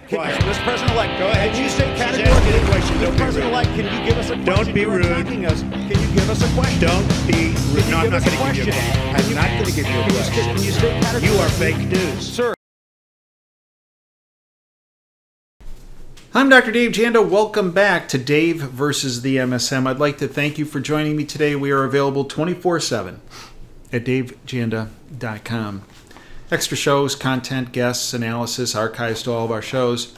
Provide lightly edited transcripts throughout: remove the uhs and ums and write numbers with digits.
Quiet. Mr. President-elect, Go ahead. can you state She's asking a categorically, question. Don't Mr. be President-elect, can you give us a question? Don't be You are rude. attacking us. Can you give us a question? Don't be rude. Can No, you I'm give not us a going to give you a question? question. I'm not going to give you a question. Can you state categorically? You are fake news. Sir. I'm Dr. Dave Janda. Welcome back to Dave versus the MSM. I'd like to thank you for joining me today. We are available 24/7 at davejanda.com. Extra shows, content, guests, analysis, archives to all of our shows.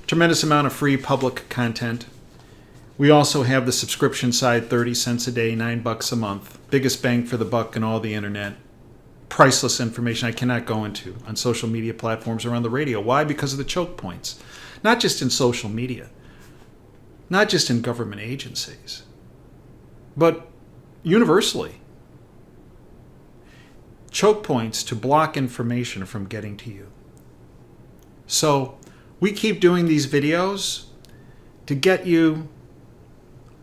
Tremendous amount of free public content. We also have the subscription side, 30 cents a day, $9 a month. Biggest bang for the buck in all the internet. Priceless information I cannot go into on social media platforms or on the radio. Why? Because of the choke points. Not just in social media, not just in government agencies, but universally. Choke points to block information from getting to you. So we keep doing these videos to get you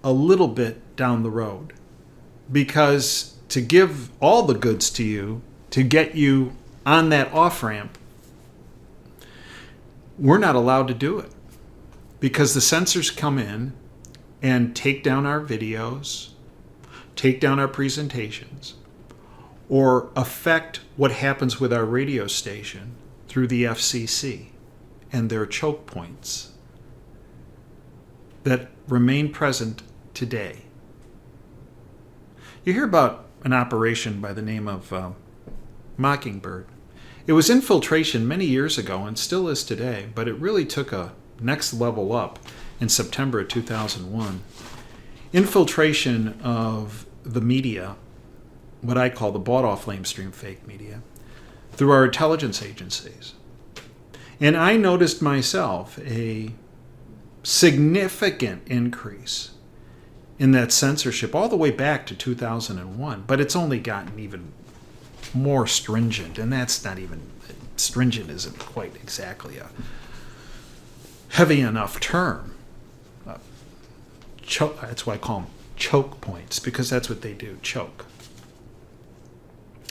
a little bit down the road, because to give all the goods to you, to get you on that off-ramp, we're not allowed to do it because the censors come in and take down our videos, take down our presentations, or affect what happens with our radio station through the FCC and their choke points that remain present today. You hear about an operation by the name of Mockingbird. It was infiltration many years ago and still is today, but it really took a next level up in September of 2001. Infiltration of the media, what I call the bought-off lamestream fake media, through our intelligence agencies. And I noticed myself a significant increase in that censorship all the way back to 2001, but it's only gotten even more stringent, and that's not even, stringent isn't quite exactly a heavy enough term. That's why I call them choke points, because that's what they do, choke.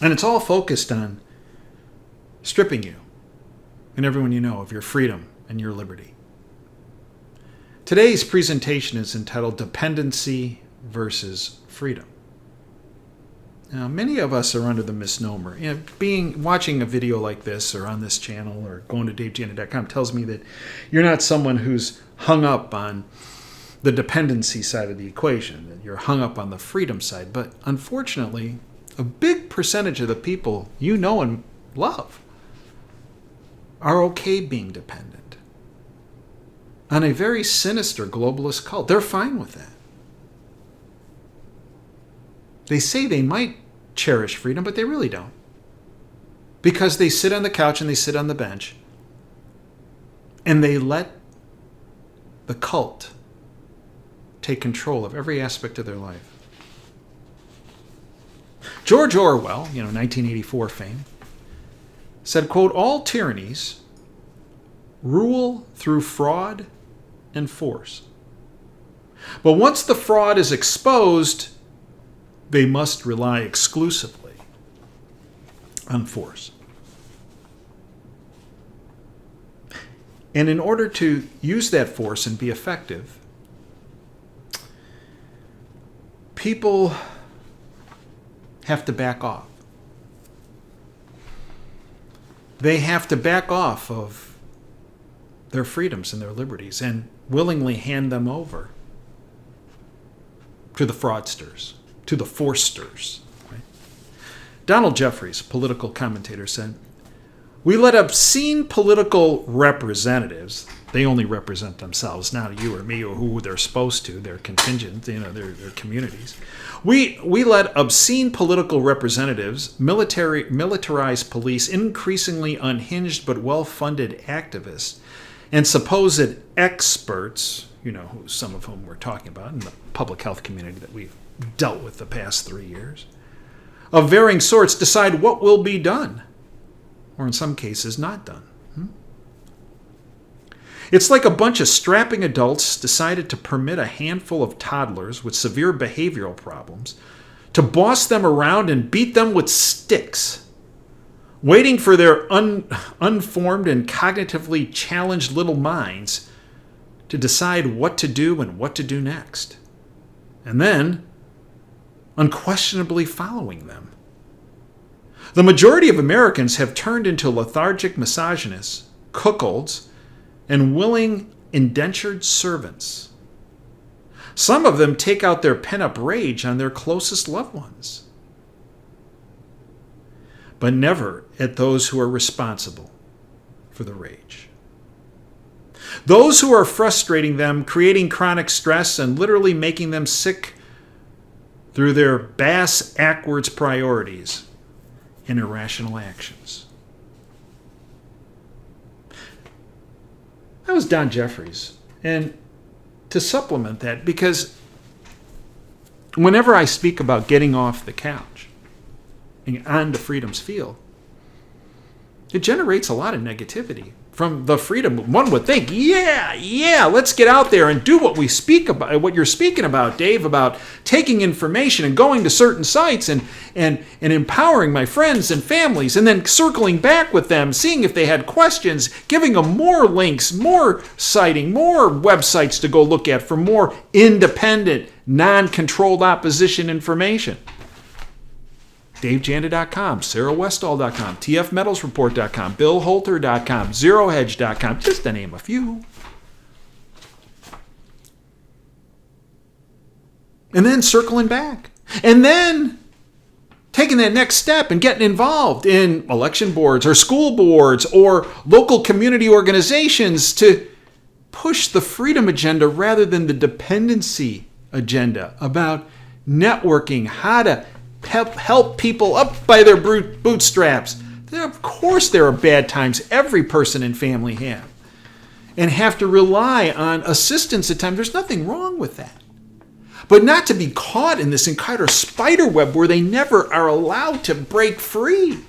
And it's all focused on stripping you and everyone you know of your freedom and your liberty. Today's presentation is entitled Dependency Vs Freedom. Now, many of us are under the misnomer. Watching a video like this or on this channel or going to davejanda.com tells me that you're not someone who's hung up on the dependency side of the equation, that you're hung up on the freedom side. But unfortunately, a big percentage of the people you know and love are okay being dependent on a very sinister globalist cult. They're fine with that. They say they might cherish freedom, but they really don't. Because they sit on the couch and they sit on the bench and they let the cult take control of every aspect of their life. George Orwell, 1984 fame, said, quote, "All tyrannies rule through fraud and force. But once the fraud is exposed, they must rely exclusively on force." And in order to use that force and be effective, people have to back off. They have to back off of their freedoms and their liberties and willingly hand them over to the fraudsters, to the forsters. Right? Donald Jeffries, political commentator, said, "We let obscene political representatives," they only represent themselves, not you or me or who they're supposed to, their contingent, their communities. We let obscene political representatives, militarized police, increasingly unhinged but well-funded activists, and supposed experts, some of whom we're talking about in the public health community that we've dealt with the past 3 years, of varying sorts, decide what will be done, or in some cases not done. It's like a bunch of strapping adults decided to permit a handful of toddlers with severe behavioral problems to boss them around and beat them with sticks waiting for their unformed and cognitively challenged little minds to decide what to do and what to do next. And then, unquestionably following them. The majority of Americans have turned into lethargic misogynists, cuckolds, and willing indentured servants. Some of them take out their pent-up rage on their closest loved ones, but never at those who are responsible for the rage. Those who are frustrating them, creating chronic stress, and literally making them sick through their bass-ackwards priorities and irrational actions. That was Don Jeffries. And to supplement that, because whenever I speak about getting off the couch and onto freedom's field, it generates a lot of negativity from the freedom. One would think, yeah, let's get out there and do what we speak about, what you're speaking about, Dave, about taking information and going to certain sites and empowering my friends and families, and then circling back with them, seeing if they had questions, giving them more links, more citing, more websites to go look at for more independent, non-controlled opposition information. DaveJanda.com, SarahWestall.com, TFMetalsReport.com, BillHolter.com, ZeroHedge.com, just to name a few. And then circling back. And then taking that next step and getting involved in election boards or school boards or local community organizations to push the freedom agenda rather than the dependency agenda about networking, how to help people up by their bootstraps. Of course there are bad times every person and family have and have to rely on assistance at times. There's nothing wrong with that. But not to be caught in this entire spider web where they never are allowed to break free.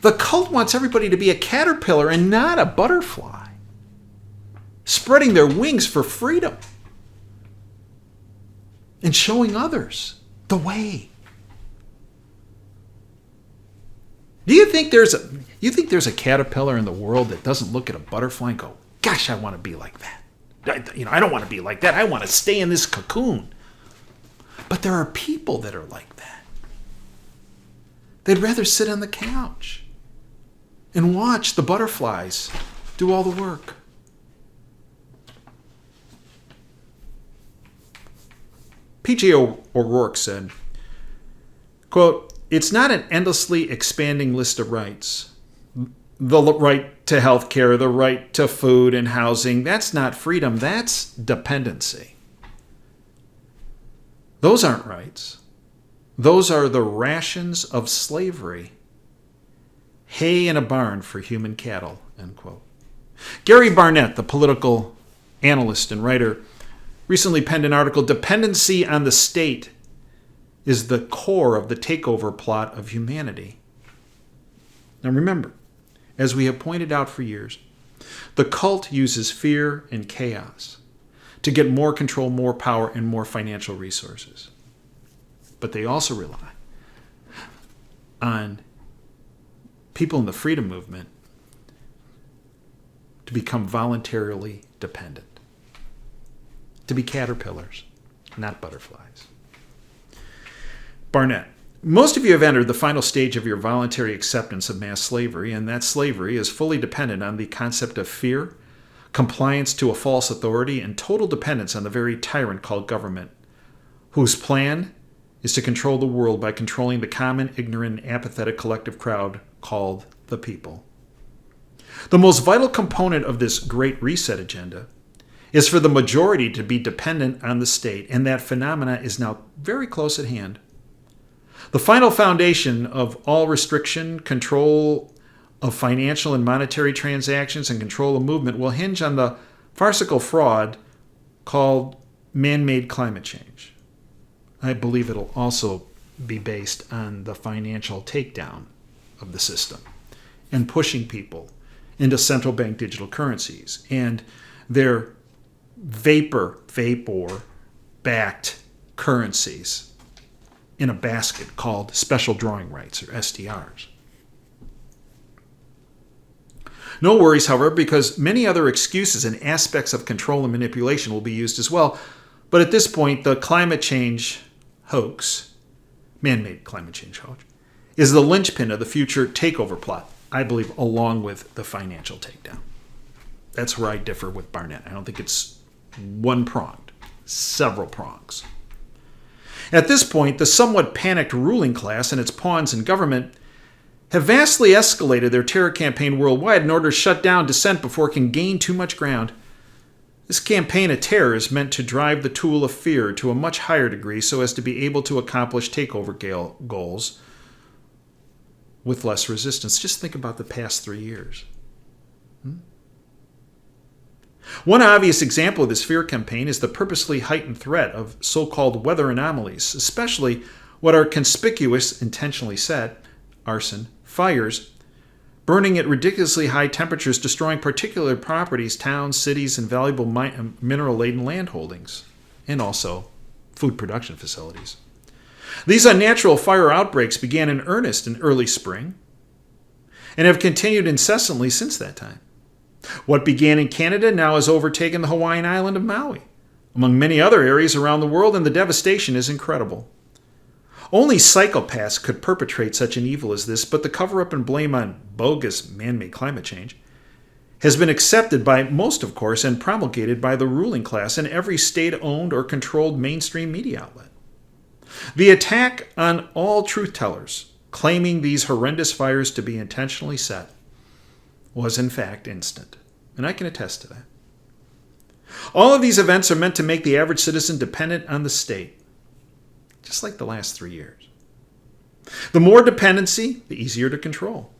The cult wants everybody to be a caterpillar and not a butterfly, spreading their wings for freedom and showing others the way. Do you think there's a caterpillar in the world that doesn't look at a butterfly and go, gosh, I want to be like that. I don't want to be like that. I want to stay in this cocoon. But there are people that are like that. They'd rather sit on the couch and watch the butterflies do all the work. P.J. O'Rourke said, quote, "It's not an endlessly expanding list of rights. The right to health care, the right to food and housing, that's not freedom, that's dependency. Those aren't rights. Those are the rations of slavery. Hay in a barn for human cattle," end quote. Gary Barnett, the political analyst and writer, recently penned an article, "Dependency on the State is the core of the takeover plot of humanity." Now remember, as we have pointed out for years, the cult uses fear and chaos to get more control, more power, and more financial resources. But they also rely on people in the freedom movement to become voluntarily dependent, to be caterpillars, not butterflies. Barnett, "Most of you have entered the final stage of your voluntary acceptance of mass slavery, and that slavery is fully dependent on the concept of fear, compliance to a false authority, and total dependence on the very tyrant called government, whose plan is to control the world by controlling the common, ignorant, apathetic collective crowd called the people. The most vital component of this great reset agenda is for the majority to be dependent on the state, and that phenomena is now very close at hand. The final foundation of all restriction, control of financial and monetary transactions, and control of movement will hinge on the farcical fraud called man-made climate change. I believe it'll also be based on the financial takedown of the system and pushing people into central bank digital currencies and their vapor-backed currencies in a basket called special drawing rights, or SDRs. No worries, however, because many other excuses and aspects of control and manipulation will be used as well. But at this point, the climate change hoax, man-made climate change hoax, is the linchpin of the future takeover plot, I believe, along with the financial takedown. That's where I differ with Barnett. I don't think it's one-pronged, several prongs. At this point, the somewhat panicked ruling class and its pawns in government have vastly escalated their terror campaign worldwide in order to shut down dissent before it can gain too much ground. This campaign of terror is meant to drive the tool of fear to a much higher degree so as to be able to accomplish takeover goals with less resistance. Just think about the past 3 years. One obvious example of this fear campaign is the purposely heightened threat of so-called weather anomalies, especially what are conspicuous, intentionally set, arson, fires, burning at ridiculously high temperatures, destroying particular properties, towns, cities, and valuable mineral-laden land holdings, and also food production facilities. These unnatural fire outbreaks began in earnest in early spring and have continued incessantly since that time. What began in Canada now has overtaken the Hawaiian island of Maui, among many other areas around the world, and the devastation is incredible. Only psychopaths could perpetrate such an evil as this, but the cover-up and blame on bogus man-made climate change has been accepted by most, of course, and promulgated by the ruling class in every state-owned or controlled mainstream media outlet. The attack on all truth-tellers claiming these horrendous fires to be intentionally set was in fact instant, and I can attest to that. All of these events are meant to make the average citizen dependent on the state, just like the last 3 years. The more dependency, the easier to control.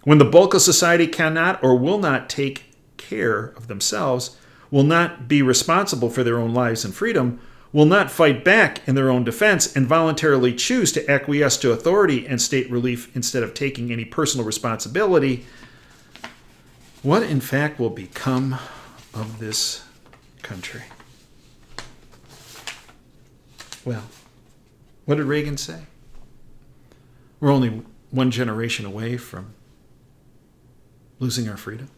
When the bulk of society cannot or will not take care of themselves, will not be responsible for their own lives and freedom, will not fight back in their own defense, and voluntarily choose to acquiesce to authority and state relief instead of taking any personal responsibility, what in fact will become of this country? Well, what did Reagan say? We're only one generation away from losing our freedom.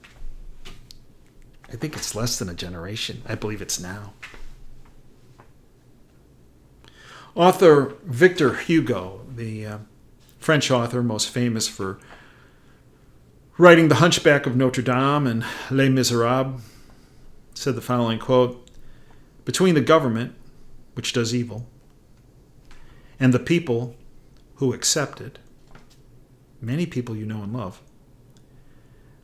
I think it's less than a generation. I believe it's now. Author Victor Hugo, the French author most famous for writing The Hunchback of Notre Dame and Les Miserables, said the following quote, "Between the government, which does evil, and the people who accept it, many people you know and love,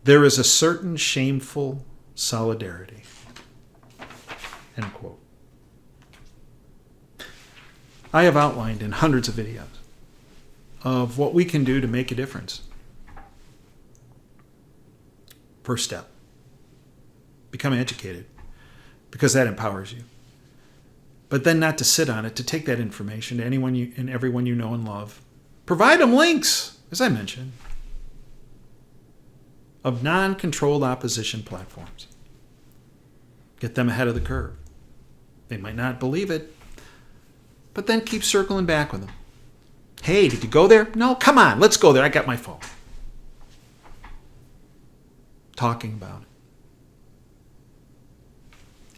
there is a certain shameful solidarity." End quote. I have outlined in hundreds of videos of what we can do to make a difference. First step, become educated, because that empowers you. But then not to sit on it, to take that information to anyone you and everyone you know and love. Provide them links, as I mentioned, of non-controlled opposition platforms. Get them ahead of the curve. They might not believe it, but then keep circling back with them. Hey, did you go there? No, come on, let's go there. I got my phone. Talking about it.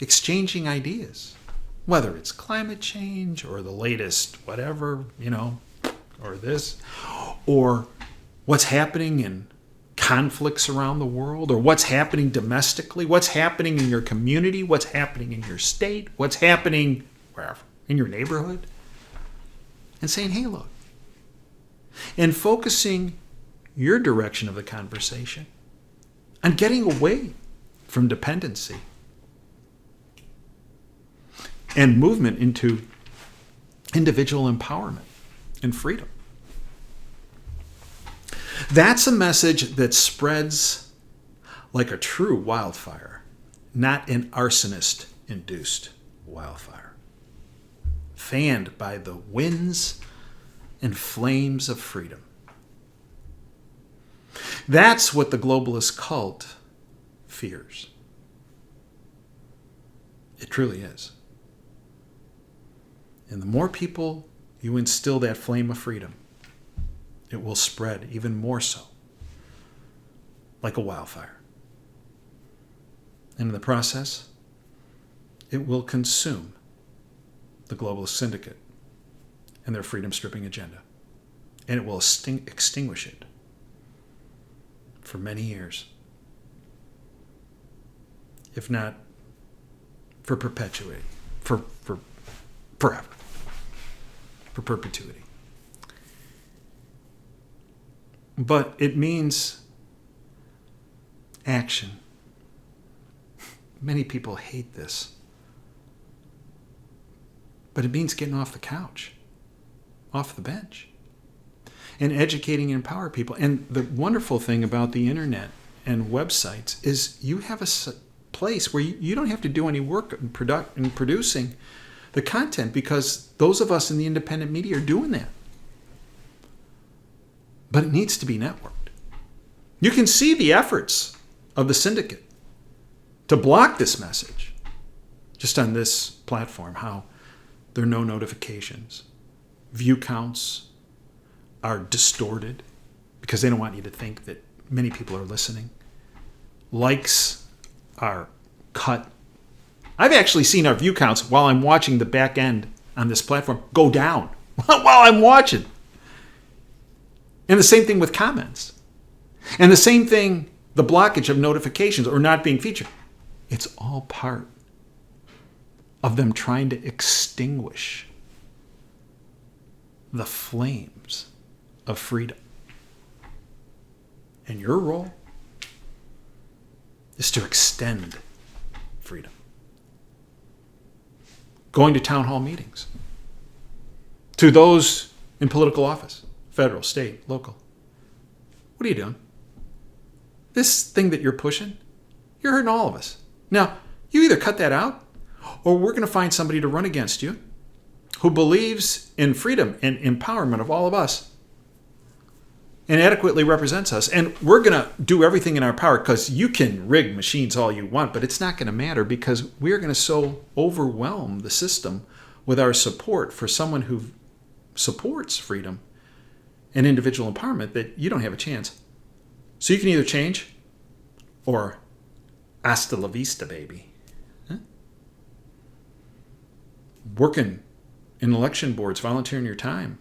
Exchanging ideas. Whether it's climate change or the latest whatever, or this, or what's happening in conflicts around the world, or what's happening domestically, what's happening in your community, what's happening in your state, what's happening wherever, in your neighborhood, and saying, hey, look, and focusing your direction of the conversation on getting away from dependency and movement into individual empowerment and freedom. That's a message that spreads like a true wildfire, not an arsonist-induced wildfire, fanned by the winds and flames of freedom. That's what the globalist cult fears. It truly is. And the more people you instill that flame of freedom, it will spread even more so, like a wildfire. And in the process, it will consume the globalist syndicate and their freedom-stripping agenda. And it will extinguish it for many years, if not for perpetuity, for forever, for perpetuity. But it means action. Many people hate this. But it means getting off the couch, off the bench, and educating and empower people. And the wonderful thing about the internet and websites is you have a place where you don't have to do any work in producing the content, because those of us in the independent media are doing that. But it needs to be networked. You can see the efforts of the syndicate to block this message just on this platform, how there are no notifications. View counts are distorted because they don't want you to think that many people are listening. Likes are cut. I've actually seen our view counts while I'm watching the back end on this platform go down while I'm watching. And the same thing with comments. And the same thing, the blockage of notifications or not being featured. It's all part of them trying to extinguish the flames of freedom. And your role is to extend freedom. Going to town hall meetings. To those in political office, federal, state, local. What are you doing? This thing that you're pushing, you're hurting all of us. Now, you either cut that out, or we're going to find somebody to run against you who believes in freedom and empowerment of all of us and adequately represents us. And we're going to do everything in our power, because you can rig machines all you want, but it's not going to matter, because we're going to so overwhelm the system with our support for someone who supports freedom and individual empowerment that you don't have a chance. So you can either change or hasta la vista, baby. Huh? Working in election boards, volunteering your time,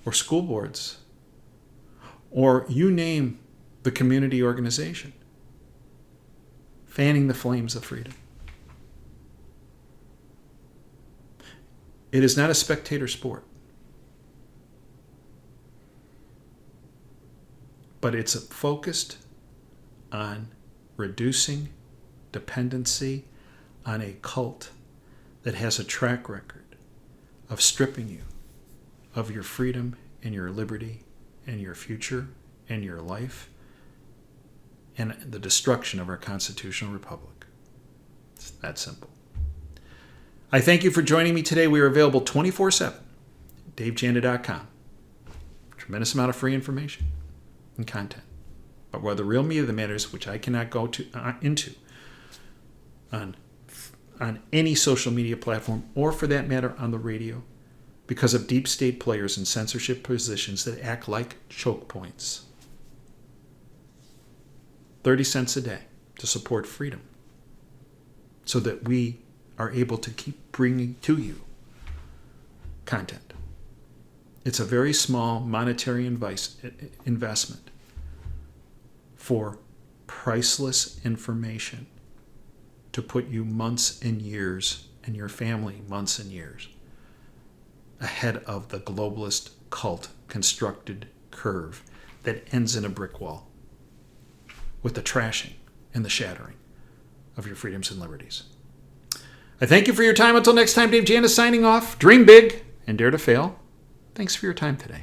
or school boards, or you name the community organization, fanning the flames of freedom. It is not a spectator sport, but it's focused on reducing dependency on a cult that has a track record of stripping you of your freedom and your liberty and your future and your life and the destruction of our constitutional republic. It's that simple. I thank you for joining me today. We are available 24/7 at DaveJanda.com. Tremendous amount of free information and content. But where the real meat of the matter is, which I cannot go into on any social media platform, or for that matter on the radio, because of deep state players in censorship positions that act like choke points. 30 cents a day to support freedom, so that we are able to keep bringing to you content. It's a very small monetary investment for priceless information to put you months and years, and your family months and years, ahead of the globalist cult constructed curve that ends in a brick wall with the trashing and the shattering of your freedoms and liberties. I thank you for your time. Until next time, Dave Janda signing off. Dream big and dare to fail. Thanks for your time today.